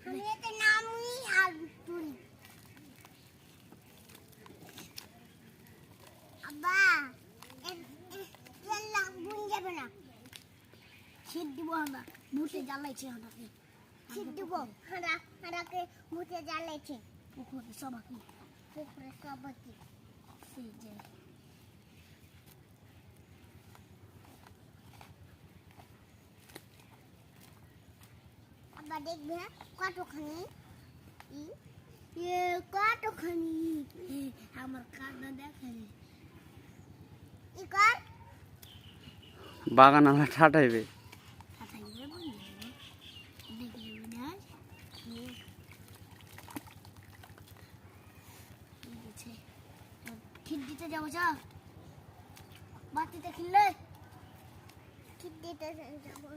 আমি এতে নামই আর তুই আব্বা তেল লাগুন যাবে না শীত দিব আমরা মুখে জ্বালাইছে আমাকে শীত দিব হারাকে মুখে জ্বালাইছে পুকুরে সবাকি সেই যে আব্বা দেখবে কতখানি কতখানি আমার কান্না দেখানি ইকার বাগান আমরা ঠাটাইবে খিট দিতে যাবো যা বাতিতে খিললে খিট দিতে যাবো